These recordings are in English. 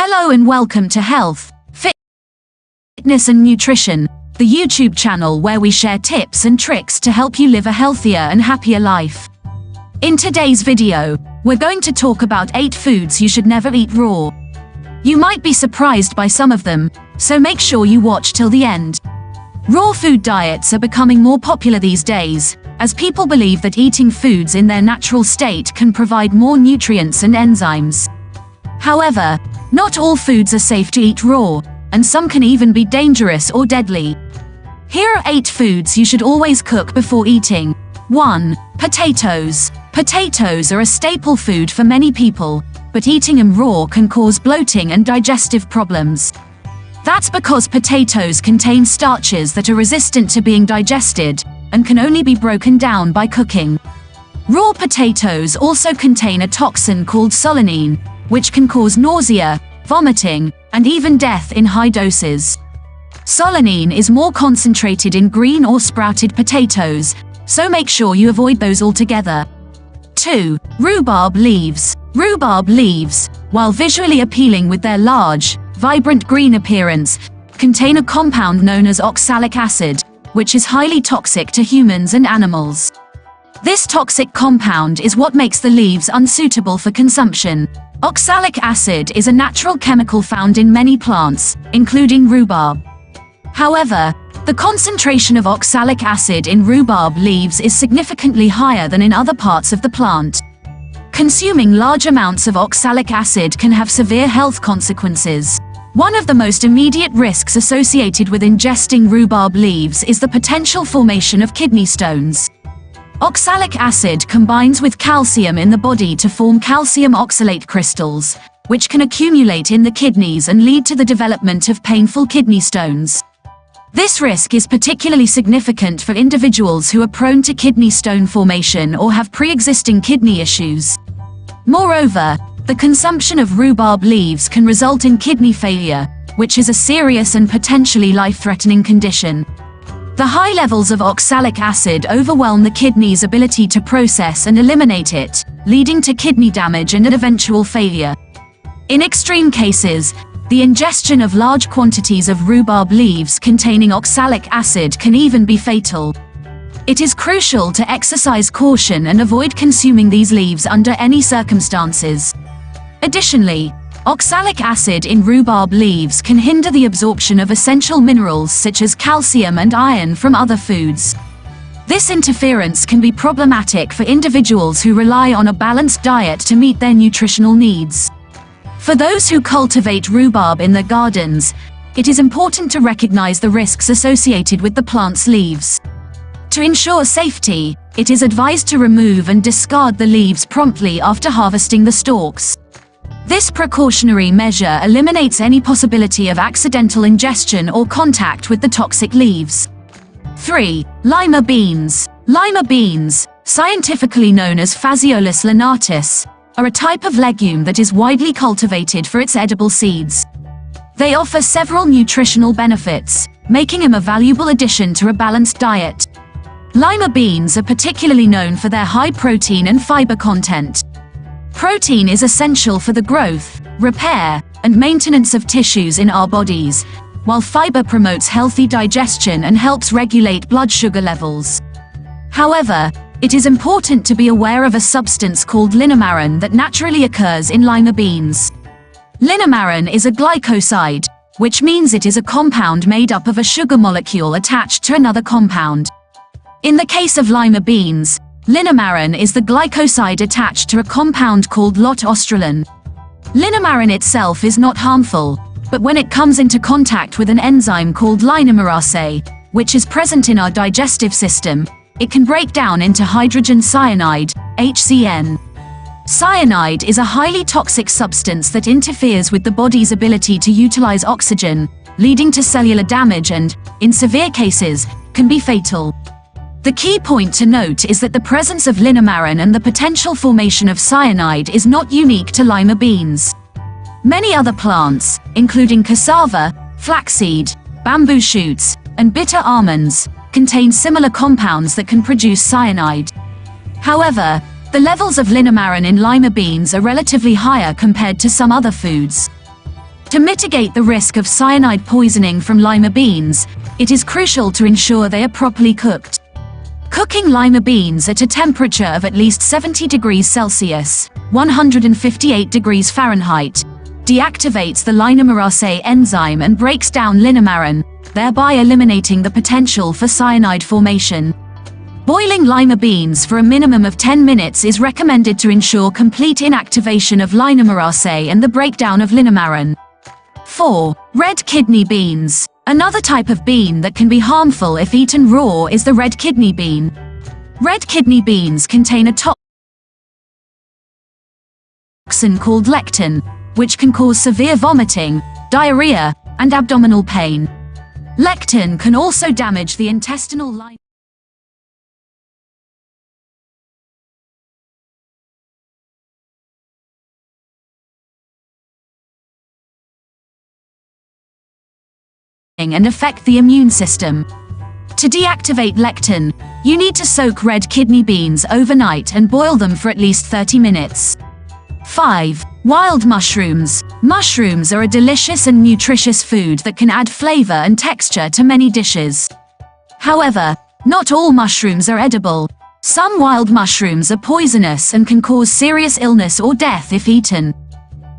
Hello and welcome to Health, Fitness and Nutrition, the YouTube channel where we share tips and tricks to help you live a healthier and happier life. In today's video, we're going to talk about 8 foods you should never eat raw. You might be surprised by some of them, so make sure you watch till the end. Raw food diets are becoming more popular these days, as people believe that eating foods in their natural state can provide more nutrients and enzymes. However, not all foods are safe to eat raw, and some can even be dangerous or deadly. Here are 8 foods you should always cook before eating. 1. Potatoes. Potatoes are a staple food for many people, but eating them raw can cause bloating and digestive problems. That's because potatoes contain starches that are resistant to being digested, and can only be broken down by cooking. Raw potatoes also contain a toxin called solanine, which can cause nausea, vomiting, and even death in high doses. Solanine is more concentrated in green or sprouted potatoes, so make sure you avoid those altogether. 2. Rhubarb leaves. Rhubarb leaves, while visually appealing with their large, vibrant green appearance, contain a compound known as oxalic acid, which is highly toxic to humans and animals. This toxic compound is what makes the leaves unsuitable for consumption. Oxalic acid is a natural chemical found in many plants, including rhubarb. However, the concentration of oxalic acid in rhubarb leaves is significantly higher than in other parts of the plant. Consuming large amounts of oxalic acid can have severe health consequences. One of the most immediate risks associated with ingesting rhubarb leaves is the potential formation of kidney stones. Oxalic acid combines with calcium in the body to form calcium oxalate crystals, which can accumulate in the kidneys and lead to the development of painful kidney stones. This risk is particularly significant for individuals who are prone to kidney stone formation or have pre-existing kidney issues. Moreover, the consumption of rhubarb leaves can result in kidney failure, which is a serious and potentially life-threatening condition. The high levels of oxalic acid overwhelm the kidney's ability to process and eliminate it, leading to kidney damage and eventual failure. In extreme cases, the ingestion of large quantities of rhubarb leaves containing oxalic acid can even be fatal. It is crucial to exercise caution and avoid consuming these leaves under any circumstances. Additionally, oxalic acid in rhubarb leaves can hinder the absorption of essential minerals such as calcium and iron from other foods. This interference can be problematic for individuals who rely on a balanced diet to meet their nutritional needs. For those who cultivate rhubarb in their gardens, it is important to recognize the risks associated with the plant's leaves. To ensure safety, it is advised to remove and discard the leaves promptly after harvesting the stalks. This precautionary measure eliminates any possibility of accidental ingestion or contact with the toxic leaves. 3. Lima beans. Lima beans, scientifically known as Phaseolus lanatus, are a type of legume that is widely cultivated for its edible seeds. They offer several nutritional benefits, making them a valuable addition to a balanced diet. Lima beans are particularly known for their high protein and fiber content. Protein is essential for the growth, repair, and maintenance of tissues in our bodies, while fiber promotes healthy digestion and helps regulate blood sugar levels. However, it is important to be aware of a substance called linamarin that naturally occurs in lima beans. Linamarin is a glycoside, which means it is a compound made up of a sugar molecule attached to another compound. In the case of lima beans, linamarin is the glycoside attached to a compound called lot-ostrelin. Linamarin itself is not harmful, but when it comes into contact with an enzyme called linemerase, which is present in our digestive system, it can break down into hydrogen cyanide, HCN. Cyanide is a highly toxic substance that interferes with the body's ability to utilize oxygen, leading to cellular damage and, in severe cases, can be fatal. The key point to note is that the presence of linamarin and the potential formation of cyanide is not unique to lima beans. Many other plants, including cassava, flaxseed, bamboo shoots, and bitter almonds, contain similar compounds that can produce cyanide. However, the levels of linamarin in lima beans are relatively higher compared to some other foods. To mitigate the risk of cyanide poisoning from lima beans, it is crucial to ensure they are properly cooked. Cooking lima beans at a temperature of at least 70 degrees Celsius, 158 degrees Fahrenheit, deactivates the linamarase enzyme and breaks down linamarin, thereby eliminating the potential for cyanide formation. Boiling lima beans for a minimum of 10 minutes is recommended to ensure complete inactivation of linamarase and the breakdown of linamarin. 4. Red kidney beans. Another type of bean that can be harmful if eaten raw is the red kidney bean. Red kidney beans contain a toxin called lectin, which can cause severe vomiting, diarrhea, and abdominal pain. Lectin can also damage the intestinal lining and affect the immune system. To deactivate lectin, you need to soak red kidney beans overnight and boil them for at least 30 minutes. 5. Wild mushrooms. Mushrooms are a delicious and nutritious food that can add flavor and texture to many dishes. However, not all mushrooms are edible. Some wild mushrooms are poisonous and can cause serious illness or death if eaten.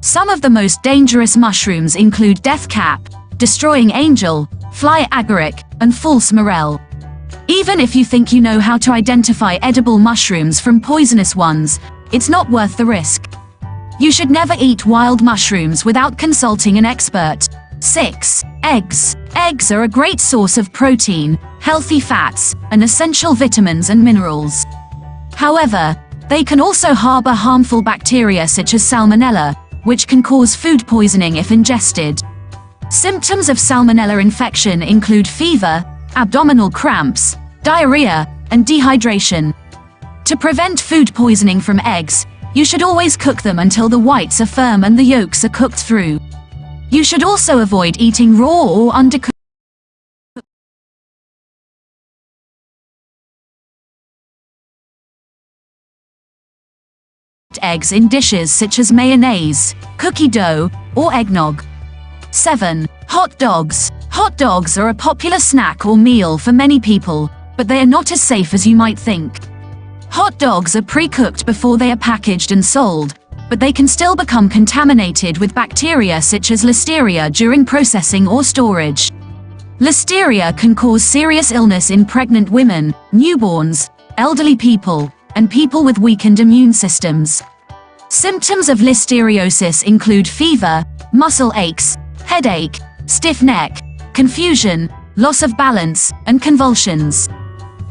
Some of the most dangerous mushrooms include death cap, destroying angel, fly agaric, and false morel. Even if you think you know how to identify edible mushrooms from poisonous ones, it's not worth the risk. You should never eat wild mushrooms without consulting an expert. 6. Eggs. Eggs are a great source of protein, healthy fats, and essential vitamins and minerals. However, they can also harbor harmful bacteria such as salmonella, which can cause food poisoning if ingested. Symptoms of salmonella infection include fever, abdominal cramps, diarrhea, and dehydration. To prevent food poisoning from eggs, you should always cook them until the whites are firm and the yolks are cooked through. You should also avoid eating raw or undercooked eggs in dishes such as mayonnaise, cookie dough, or eggnog. 7. Hot dogs. Hot dogs are a popular snack or meal for many people, but they are not as safe as you might think. Hot dogs are pre-cooked before they are packaged and sold, but they can still become contaminated with bacteria such as Listeria during processing or storage. Listeria can cause serious illness in pregnant women, newborns, elderly people, and people with weakened immune systems. Symptoms of listeriosis include fever, muscle aches, headache, stiff neck, confusion, loss of balance, and convulsions.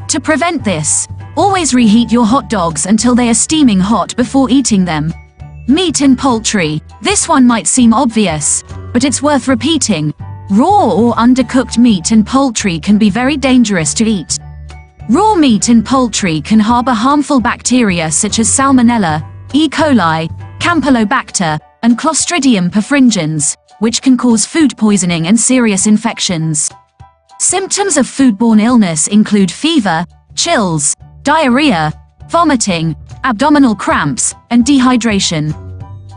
To prevent this, always reheat your hot dogs until they are steaming hot before eating them. Meat and poultry. This one might seem obvious, but it's worth repeating. Raw or undercooked meat and poultry can be very dangerous to eat. Raw meat and poultry can harbor harmful bacteria such as Salmonella, E. coli, Campylobacter, and Clostridium perfringens, which can cause food poisoning and serious infections. Symptoms of foodborne illness include fever, chills, diarrhea, vomiting, abdominal cramps, and dehydration.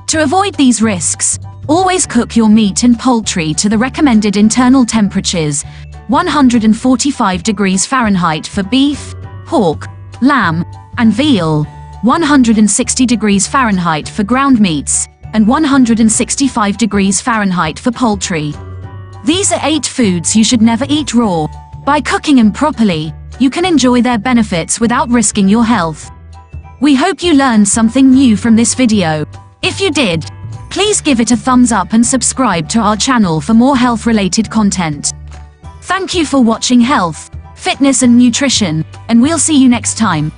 To avoid these risks, always cook your meat and poultry to the recommended internal temperatures, 145 degrees Fahrenheit for beef, pork, lamb, and veal, 160 degrees Fahrenheit for ground meats, and 165 degrees Fahrenheit for poultry. These are 8 foods you should never eat raw. By cooking them properly, you can enjoy their benefits without risking your health. We hope you learned something new from this video. If you did, please give it a thumbs up and subscribe to our channel for more health-related content. Thank you for watching Health, Fitness and Nutrition, and we'll see you next time.